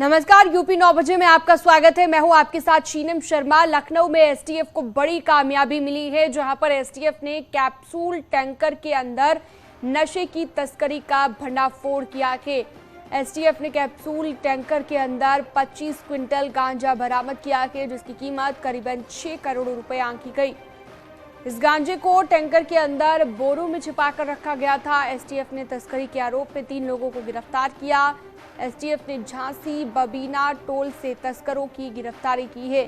नमस्कार, यूपी 9 बजे में आपका स्वागत है। मैं हूं आपके साथ शीनम शर्मा। लखनऊ में एसटीएफ को बड़ी कामयाबी मिली है, जहां पर एसटीएफ ने कैप्सूल टैंकर के अंदर नशे की तस्करी का भंडाफोड़ किया है। एसटीएफ ने कैप्सूल टैंकर के अंदर 25 क्विंटल गांजा बरामद किया है, जिसकी कीमत करीबन 6 करोड़ रुपए आंकी गई। इस गांजे को टैंकर के अंदर बोरों में छिपाकर रखा गया था। एसटीएफ ने तस्करी के आरोप में 3 लोगों को गिरफ्तार किया। एसटीएफ ने झांसी बबीना टोल से तस्करों की गिरफ्तारी की है।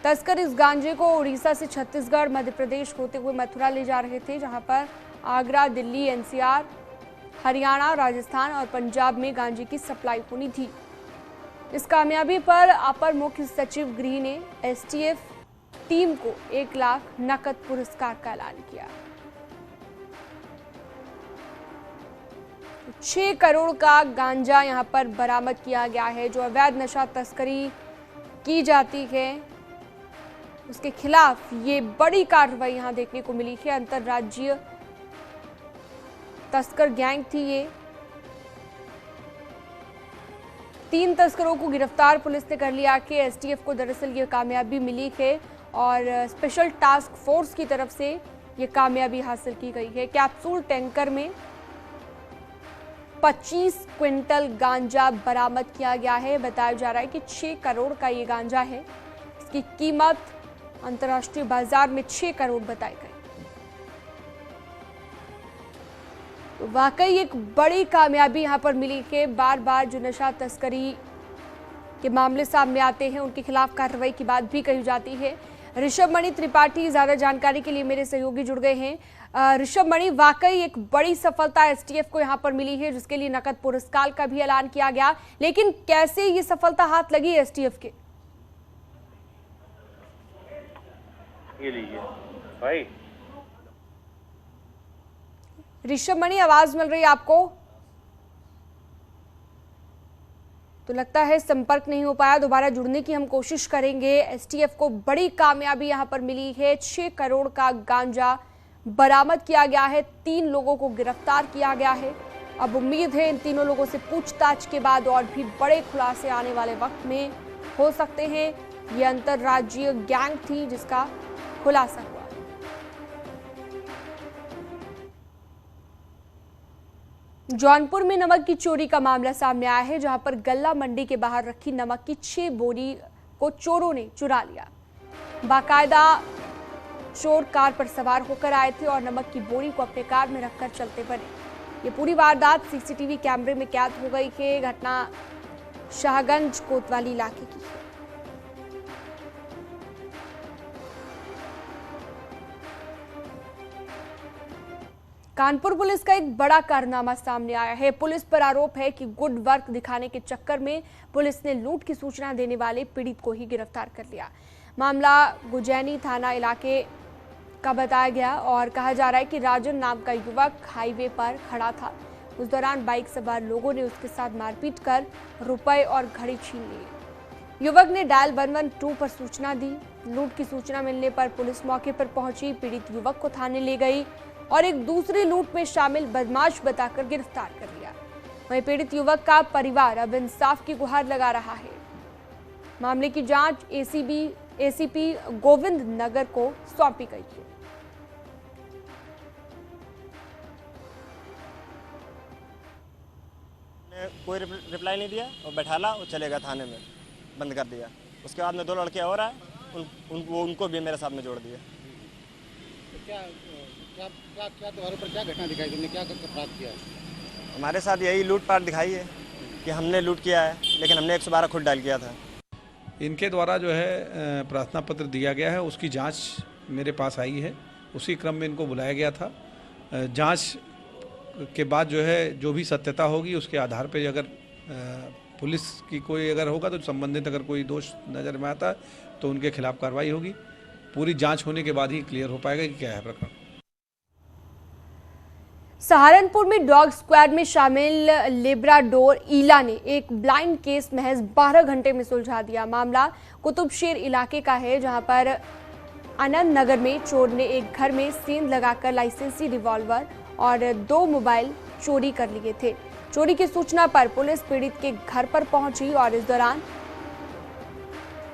तस्कर इस गांजे को उड़ीसा से छत्तीसगढ़, मध्य प्रदेश होते हुए मथुरा ले जा रहे थे, जहां पर आगरा, दिल्ली, एनसीआर, हरियाणा, राजस्थान और पंजाब में गांजे की सप्लाई होनी थी। इस कामयाबी पर अपर मुख्य सचिव गृह ने एसटीएफ टीम को 1 लाख नकद पुरस्कार का ऐलान किया। 6 करोड़ का गांजा यहां पर बरामद किया गया है। जो अवैध नशा तस्करी की जाती है उसके खिलाफ ये बड़ी कार्रवाई यहां देखने को मिली है। अंतरराज्यीय तस्कर गैंग थी ये। 3 तस्करों को गिरफ्तार पुलिस ने कर लिया कि एसटीएफ को दरअसल ये कामयाबी मिली है और स्पेशल टास्क फोर्स की तरफ से ये कामयाबी हासिल की गई है। कैप्सूल टैंकर में 25 क्विंटल गांजा बरामद किया गया है। बताया जा रहा है कि 6 करोड़ का ये गांजा है। इसकी कीमत अंतर्राष्ट्रीय बाजार में 6 करोड़ बताई गई। तो वाकई एक बड़ी कामयाबी यहां पर मिली है। बार बार जो नशा तस्करी के मामले सामने आते हैं उनके खिलाफ कार्रवाई की बात भी कही जाती है। ऋषभ मणि त्रिपाठी ज्यादा जानकारी के लिए मेरे सहयोगी जुड़ गए हैं। ऋषभ मणि, वाकई एक बड़ी सफलता एसटीएफ को यहां पर मिली है, जिसके लिए नकद पुरस्कार का भी ऐलान किया गया, लेकिन कैसे ये सफलता हाथ लगी एसटीएफ के? ये लीजिए भाई। ऋषभ मणि, आवाज मिल रही है आपको? तो लगता है संपर्क नहीं हो पाया। दोबारा जुड़ने की हम कोशिश करेंगे। एसटीएफ को बड़ी कामयाबी यहां पर मिली है। 6 करोड़ का गांजा बरामद किया गया है। 3 लोगों को गिरफ्तार किया गया है। अब उम्मीद है इन तीनों लोगों से पूछताछ के बाद और भी बड़े खुलासे आने वाले वक्त में हो सकते हैं। ये अंतरराज्यीय गैंग थी जिसका खुलासा हुआ। जौनपुर में नमक की चोरी का मामला सामने आया है, जहां पर गल्ला मंडी के बाहर रखी नमक की 6 बोरी को चोरों ने चुरा लिया। बाकायदा चोर कार पर सवार होकर आए थे और नमक की बोरी को अपने कार में रखकर चलते बने। ये पूरी वारदात सीसीटीवी कैमरे में कैद हो गई है। घटना शाहगंज कोतवाली इलाके की है। कानपुर पुलिस का एक बड़ा कारनामा सामने आया है। पुलिस पर आरोप है कि गुड वर्क दिखाने के चक्कर में पुलिस ने लूट की सूचना देने वाले पीड़ित को ही गिरफ्तार कर लिया। मामला गुजैनी थाना इलाके का बताया गया और कहा जा रहा है कि राजन नाम का युवक हाईवे पर खड़ा था। उस दौरान बाइक सवार लोगों ने उसके साथ मारपीट कर रुपए और घड़ी छीन लिए। युवक ने डायल 112 पर सूचना दी। लूट की सूचना मिलने पर पुलिस मौके पर पहुंची, पीड़ित युवक को थाने ले गई और एक दूसरी लूट में शामिल बदमाश बताकर गिरफ्तार कर लिया। वहीं पीड़ित युवक का परिवार अब इंसाफ की गुहार लगा रहा है। मामले की जांच एसीपी गोविंद नगर को सौंपी गई है। कोई रिप्लाई नहीं दिया और बैठाला और चले गया थाने में, बंद कर दिया। उसके बाद में 2 लड़के और आए, उनको भी मेरे साथ में जोड़ दिया। क्या तुम्हारे ऊपर क्या घटना दिखाई, तुमने क्या अपराध किया है? हमारे साथ यही लूटपाट दिखाई है कि हमने लूट किया है, लेकिन हमने 112 खुद डायल किया था। इनके द्वारा जो है प्रार्थना पत्र दिया गया है, उसकी जांच मेरे पास आई है। उसी क्रम में इनको बुलाया गया था। जांच के बाद जो है जो भी सत्यता होगी उसके आधार पे अगर पुलिस की कोई अगर होगा तो संबंधित अगर कोई दोष नज़र में आता तो उनके खिलाफ कार्रवाई होगी। पूरी जांच होने के बाद ही क्लियर हो पाएगा कि क्या है प्रकरण। सहारनपुर में डॉग स्क्वाड में शामिल लेब्राडोर ईला ने एक ब्लाइंड केस महज 12 घंटे में सुलझा दिया। मामला कुतुबशेर इलाके का है, जहां पर आनंद नगर में चोर ने एक घर में सेंध लगाकर लाइसेंसी रिवॉल्वर और 2 मोबाइल चोरी कर लिए थे। चोरी की सूचना पर पुलिस पीड़ित के घर पर पहुंची और इस दौरान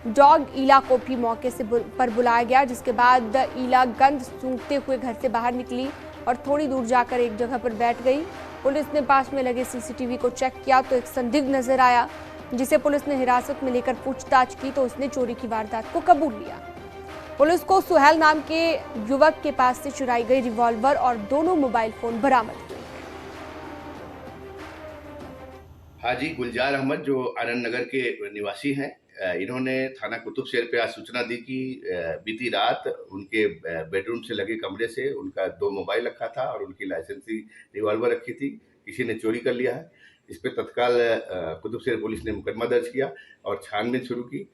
डॉग ईला को भी मौके से पर बुलाया गया, जिसके बाद ईला गंध सूंघते हुए घर से बाहर निकली और थोड़ी दूर जाकर एक जगह पर बैठ गई। पुलिस ने पास में लगे सीसीटीवी को चेक किया तो एक संदिग्ध नजर आया, जिसे पुलिस ने हिरासत में लेकर पूछताछ की तो उसने चोरी की वारदात को कबूल लिया। पुलिस को सुहेल नाम के युवक के पास से चुराई गई रिवॉल्वर और दोनों मोबाइल फोन बरामद हुए। हाजी गुलजार अहमद जो आनंद नगर के निवासी हैं, इन्होंने थाना कुतुब शहर पे आज सूचना दी कि बीती रात उनके बेडरूम से लगे कमरे से उनका 2 मोबाइल रखा था और उनकी लाइसेंसी रिवॉल्वर रखी थी, किसी ने चोरी कर लिया है। इस पे तत्काल कुतुब शहर पुलिस ने मुकदमा दर्ज किया और छानबीन शुरू की।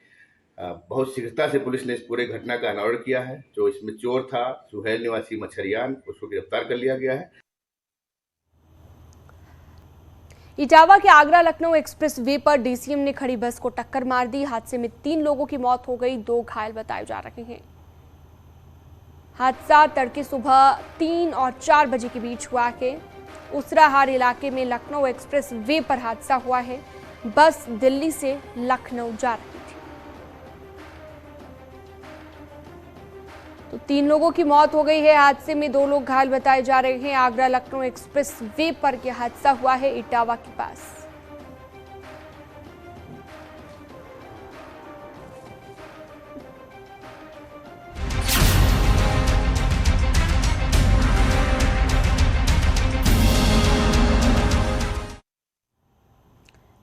बहुत शीघ्रता से पुलिस ने इस पूरे घटना का अनावरण किया है। जो इसमें चोर था सुहेल निवासी मछरियान, उसको गिरफ्तार कर लिया गया है। इटावा के आगरा लखनऊ एक्सप्रेस वे पर डीसीएम ने खड़ी बस को टक्कर मार दी। हादसे में 3 लोगों की मौत हो गई, 2 घायल बताए जा रहे हैं। हादसा तड़के सुबह 3 और 4 बजे के बीच हुआ है। उसराहार इलाके में लखनऊ एक्सप्रेस वे पर हादसा हुआ है। बस दिल्ली से लखनऊ जा रही थी। तो 3 लोगों की मौत हो गई है। हादसे में 2 लोग घायल बताए जा रहे हैं। आगरा लखनऊ एक्सप्रेस वे पर यह हादसा हुआ है, इटावा के पास।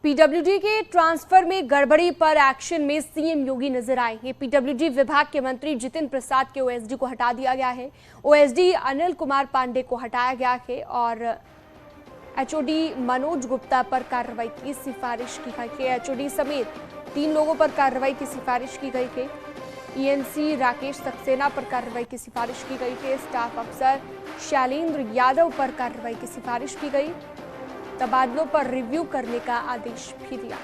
पीडब्ल्यूडी के ट्रांसफर में गड़बड़ी पर एक्शन में सीएम योगी नजर आए हैं। पीडब्ल्यूडी विभाग के मंत्री जितिन प्रसाद के ओएसडी को हटा दिया गया है। ओएसडी अनिल कुमार पांडे को हटाया गया है और एचओडी मनोज गुप्ता पर कार्रवाई की सिफारिश की गई है। एचओडी समेत 3 लोगों पर कार्रवाई की सिफारिश की गई है। ईएनसी राकेश सक्सेना पर कार्रवाई की सिफारिश की गई है। स्टाफ अफसर शैलेंद्र यादव पर कार्रवाई की सिफारिश की गई। तबादलों पर रिव्यू करने का आदेश भी दिया।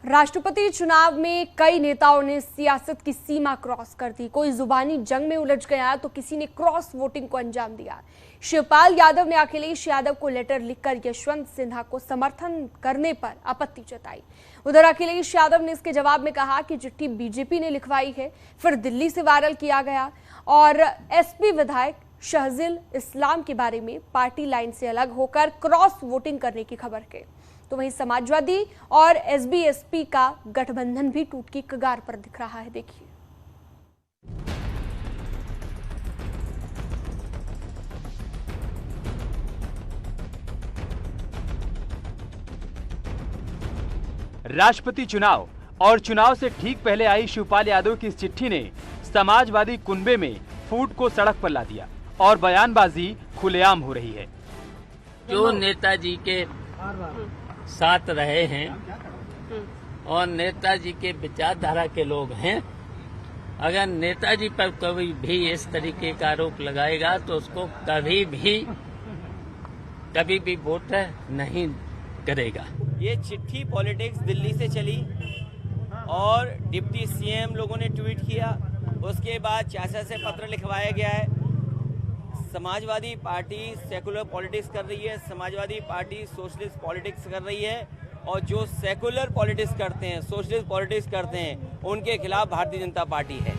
राष्ट्रपति चुनाव में कई नेताओं ने सियासत की सीमा क्रॉस कर दी। कोई जुबानी जंग में उलझ गया तो किसी ने क्रॉस वोटिंग को अंजाम दिया। शिवपाल यादव ने अखिलेश यादव को लेटर लिखकर यशवंत सिन्हा को समर्थन करने पर आपत्ति जताई। उधर अखिलेश यादव ने इसके जवाब में कहा कि चिट्ठी बीजेपी ने लिखवाई है, फिर दिल्ली से वायरल किया गया और एसपी विधायक शहजिल इस्लाम के बारे में पार्टी लाइन से अलग होकर क्रॉस वोटिंग करने की खबर है। तो वहीं समाजवादी और एसबीएसपी का गठबंधन भी टूट की कगार पर दिख रहा है। देखिए, राष्ट्रपति चुनाव और चुनाव से ठीक पहले आई शिवपाल यादव की इस चिट्ठी ने समाजवादी कुनबे में फूट को सड़क पर ला दिया और बयानबाजी खुलेआम हो रही है। जो नेताजी के साथ रहे हैं और नेताजी के विचारधारा के लोग हैं, अगर नेताजी पर कभी भी इस तरीके का आरोप लगाएगा तो उसको कभी भी वोट नहीं करेगा। ये चिट्ठी पॉलिटिक्स दिल्ली से चली और डिप्टी सीएम लोगों ने ट्वीट किया, उसके बाद चाचा से पत्र लिखवाया गया है। समाजवादी पार्टी सेकुलर पॉलिटिक्स कर रही है, समाजवादी पार्टी सोशलिस्ट पॉलिटिक्स कर रही है और जो सेकुलर पॉलिटिक्स करते हैं, सोशलिस्ट पॉलिटिक्स करते हैं, उनके खिलाफ भारतीय जनता पार्टी है।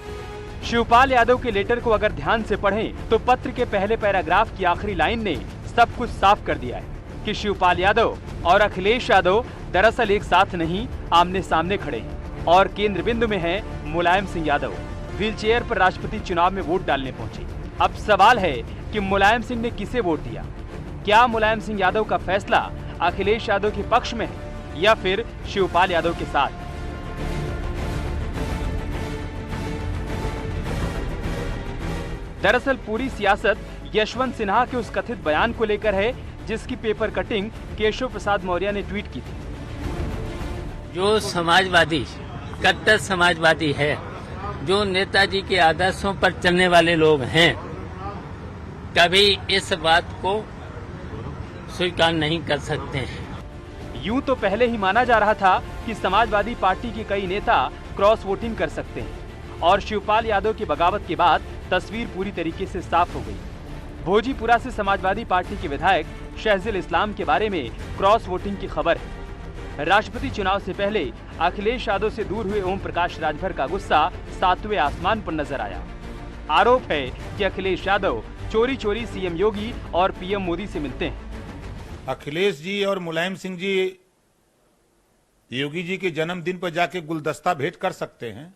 शिवपाल यादव के लेटर को अगर ध्यान से पढ़ें तो पत्र के पहले पैराग्राफ की आखिरी लाइन ने सब कुछ साफ कर दिया है कि शिवपाल यादव और अखिलेश यादव दरअसल एक साथ नहीं, आमने सामने खड़े हैं और केंद्र बिंदु में है मुलायम सिंह यादव। व्हीलचेयर पर राष्ट्रपति चुनाव में वोट डालने पहुंचे। अब सवाल है कि मुलायम सिंह ने किसे वोट दिया? क्या मुलायम सिंह यादव का फैसला अखिलेश यादव के पक्ष में है या फिर शिवपाल यादव के साथ? दरअसल पूरी सियासत यशवंत सिन्हा के उस कथित बयान को लेकर है जिसकी पेपर कटिंग केशव प्रसाद मौर्य ने ट्वीट की थी। जो समाजवादी, कट्टर समाजवादी है, जो नेताजी के आदर्शों पर चलने वाले लोग हैं, कभी इस बात को स्वीकार नहीं कर सकते हैं। यूं तो पहले ही माना जा रहा था कि समाजवादी पार्टी के कई नेता क्रॉस वोटिंग कर सकते हैं और शिवपाल यादव की बगावत के बाद तस्वीर पूरी तरीके से साफ हो गई। भोजीपुरा से समाजवादी पार्टी के विधायक शहजुल इस्लाम के बारे में क्रॉस वोटिंग की खबर है। राष्ट्रपति चुनाव से पहले अखिलेश यादव से दूर हुए ओम प्रकाश राजभर का गुस्सा 7वें आसमान पर नजर आया। आरोप है कि अखिलेश यादव चोरी चोरी सीएम योगी और पीएम मोदी से मिलते हैं। अखिलेश जी और मुलायम सिंह जी योगी जी के जन्मदिन पर जाके गुलदस्ता भेंट कर सकते हैं,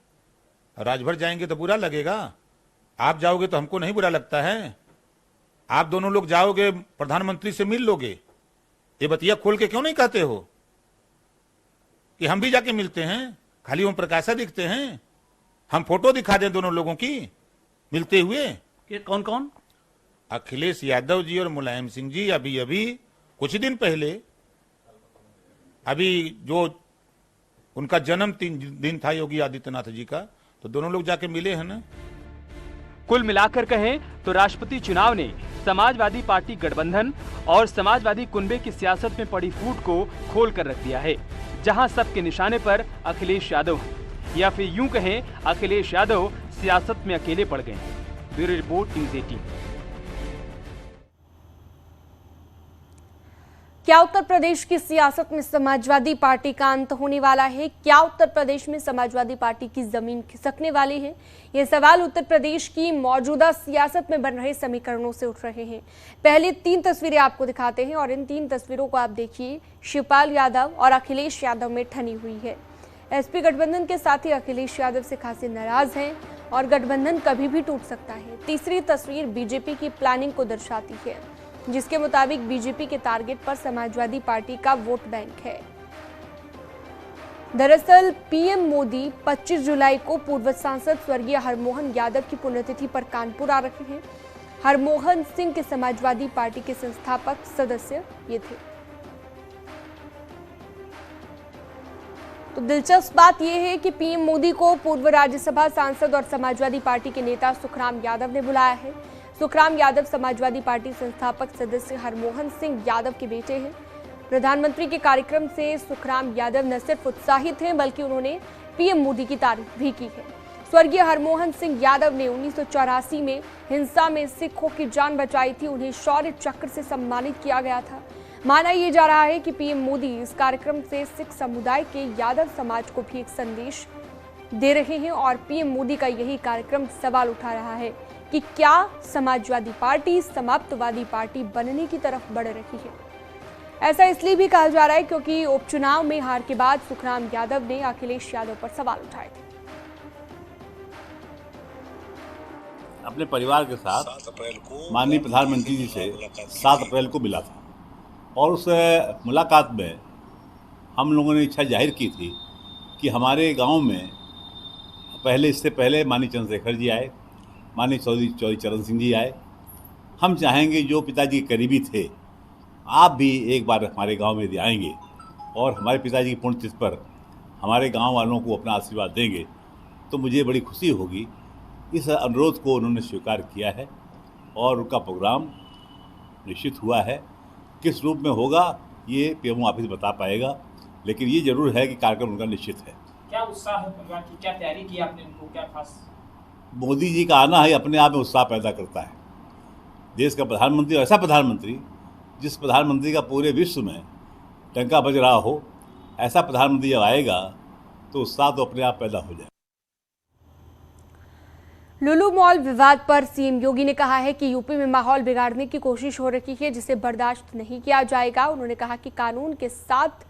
राजभर जाएंगे तो बुरा लगेगा। आप जाओगे तो हमको नहीं बुरा लगता है। आप दोनों लोग जाओगे प्रधानमंत्री से मिल लोगे, ये बतिया खोल के क्यों नहीं कहते हो कि हम भी जाके मिलते हैं? खाली ओम प्रकाशा दिखते हैं, हम फोटो दिखा दें दोनों लोगों की मिलते हुए। ये कौन कौन? अखिलेश यादव जी और मुलायम सिंह जी अभी अभी कुछ दिन पहले, अभी जो उनका जन्मदिन था योगी आदित्यनाथ जी का, तो दोनों लोग जाके मिले हैं ना। कुल मिलाकर कहें तो राष्ट्रपति चुनाव ने समाजवादी पार्टी गठबंधन और समाजवादी कुनबे की सियासत में पड़ी फूट को खोल कर रख दिया है, जहां सबके निशाने पर अखिलेश यादव हैं, या फिर यूं कहें अखिलेश यादव सियासत में अकेले पड़ गए हैं। Bureau report news 18। क्या उत्तर प्रदेश की सियासत में समाजवादी पार्टी का अंत होने वाला है? क्या उत्तर प्रदेश में समाजवादी पार्टी की जमीन खिसकने वाली है? ये सवाल उत्तर प्रदेश की मौजूदा सियासत में बन रहे समीकरणों से उठ रहे हैं। पहले 3 तस्वीरें आपको दिखाते हैं और इन 3 तस्वीरों को आप देखिए। शिवपाल यादव और अखिलेश यादव में ठनी हुई है। एसपी गठबंधन के साथ ही अखिलेश यादव से खासे नाराज हैं और गठबंधन कभी भी टूट सकता है। तीसरी तस्वीर बीजेपी की प्लानिंग को दर्शाती है, जिसके मुताबिक बीजेपी के टारगेट पर समाजवादी पार्टी का वोट बैंक है। दरअसल पीएम मोदी 25 जुलाई को पूर्व सांसद स्वर्गीय हरमोहन यादव की पुण्यतिथि पर कानपुर आ रहे हैं। हरमोहन सिंह के समाजवादी पार्टी के संस्थापक सदस्य ये थे। तो दिलचस्प बात यह है कि पीएम मोदी को पूर्व राज्यसभा सांसद और समाजवादी पार्टी के नेता सुखराम यादव ने बुलाया है। सुखराम यादव समाजवादी पार्टी संस्थापक सदस्य हरमोहन सिंह यादव के बेटे हैं। प्रधानमंत्री के कार्यक्रम से सुखराम यादव न सिर्फ उत्साहित हैं, बल्कि उन्होंने पीएम मोदी की तारीफ भी की है। स्वर्गीय हरमोहन सिंह यादव ने 1984 में हिंसा में सिखों की जान बचाई थी। उन्हें शौर्य चक्र से सम्मानित किया गया था। माना यह जा रहा है कि पीएम मोदी इस कार्यक्रम से सिख समुदाय के यादव समाज को भी एक संदेश दे रहे हैं और पीएम मोदी का यही कार्यक्रम सवाल उठा रहा है कि क्या समाजवादी पार्टी समाप्तवादी पार्टी बनने की तरफ बढ़ रही है। ऐसा इसलिए भी कहा जा रहा है क्योंकि उपचुनाव में हार के बाद सुखराम यादव ने अखिलेश यादव पर सवाल उठाए थे। अपने परिवार के साथ माननीय प्रधानमंत्री जी से 7 अप्रैल को मिला था और उस मुलाकात में हम लोगों ने इच्छा जाहिर की थी कि हमारे गांव में इससे पहले माननीय चंद्रशेखर जी आए, माननीय चौधरी चरण सिंह जी आए। हम चाहेंगे जो पिताजी के करीबी थे, आप भी एक बार हमारे गांव में यदि आएंगे और हमारे पिताजी की पुण्यतिथि पर हमारे गांव वालों को अपना आशीर्वाद देंगे तो मुझे बड़ी खुशी होगी। इस अनुरोध को उन्होंने स्वीकार किया है और उनका प्रोग्राम निश्चित हुआ है। किस रूप में होगा ये पीएमओ ऑफिस बता पाएगा, लेकिन ये जरूर है कि कार्यक्रम उनका निश्चित है। क्या उत्साह है परिवार की? क्या तैयारी की आपने? उनको क्या खास? मोदी जी का आना है अपने आप में उत्साह पैदा करता है। देश का प्रधानमंत्री, ऐसा प्रधानमंत्री जिस प्रधानमंत्री का पूरे विश्व में डंका बज रहा हो, ऐसा प्रधानमंत्री जब आएगा तो उत्साह तो अपने आप पैदा हो जाए। लुलु मॉल विवाद पर सीएम योगी ने कहा है कि यूपी में माहौल बिगाड़ने की कोशिश हो रही है, जिसे बर्दाश्त नहीं किया जाएगा। उन्होंने कहा कि कानून के साथ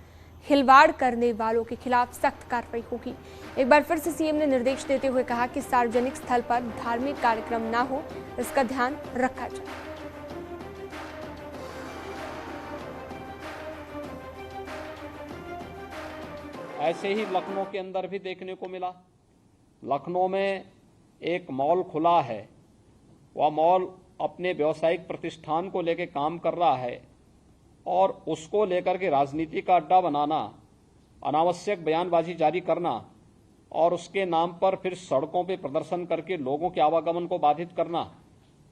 खिलवाड़ करने वालों के खिलाफ सख्त कार्रवाई होगी। एक बार फिर से सीएम ने निर्देश देते हुए कहा कि सार्वजनिक स्थल पर धार्मिक कार्यक्रम न हो, इसका ध्यान रखा जाए। ऐसे ही लखनऊ के अंदर भी देखने को मिला। लखनऊ में एक मॉल खुला है, वह मॉल अपने व्यावसायिक प्रतिष्ठान को लेकर काम कर रहा है और उसको लेकर के राजनीति का अड्डा बनाना, अनावश्यक बयानबाजी जारी करना और उसके नाम पर फिर सड़कों पे प्रदर्शन करके लोगों के आवागमन को बाधित करना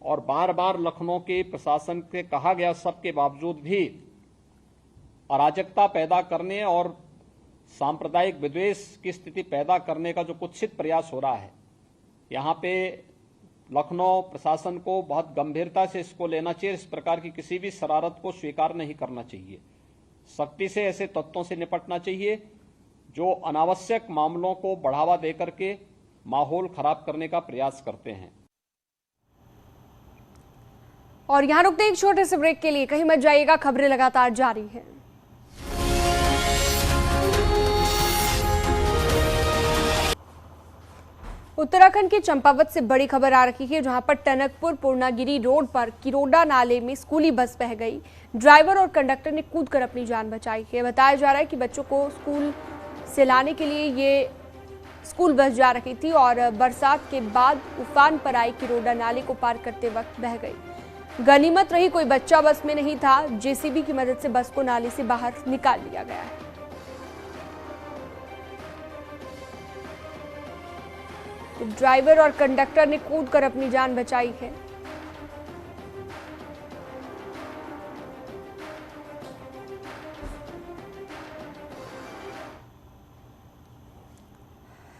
और बार बार लखनऊ के प्रशासन से कहा गया सबके बावजूद भी अराजकता पैदा करने और सांप्रदायिक विद्वेष की स्थिति पैदा करने का जो कुत्सित प्रयास हो रहा है, यहाँ पे लखनऊ प्रशासन को बहुत गंभीरता से इसको लेना चाहिए। इस प्रकार की किसी भी शरारत को स्वीकार नहीं करना चाहिए। सख्ती से ऐसे तत्वों से निपटना चाहिए जो अनावश्यक मामलों को बढ़ावा देकर के माहौल खराब करने का प्रयास करते हैं। और यहाँ रुकते एक छोटे से ब्रेक के लिए, कहीं मत जाइएगा, खबरें लगातार जारी हैं। उत्तराखंड के चंपावत से बड़ी खबर आ रही है, जहां पर टनकपुर पूर्णागिरी रोड पर किरोड़ा नाले में स्कूली बस बह गई। ड्राइवर और कंडक्टर ने कूदकर अपनी जान बचाई है। बताया जा रहा है कि बच्चों को स्कूल से लाने के लिए ये स्कूल बस जा रही थी और बरसात के बाद उफान पर आई किरोड़ा नाले को पार करते वक्त बह गई। गनीमत रही कोई बच्चा बस में नहीं था। जेसीबी की मदद से बस को नाले से बाहर निकाल लिया गया है। ड्राइवर और कंडक्टर ने कूदकर अपनी जान बचाई है।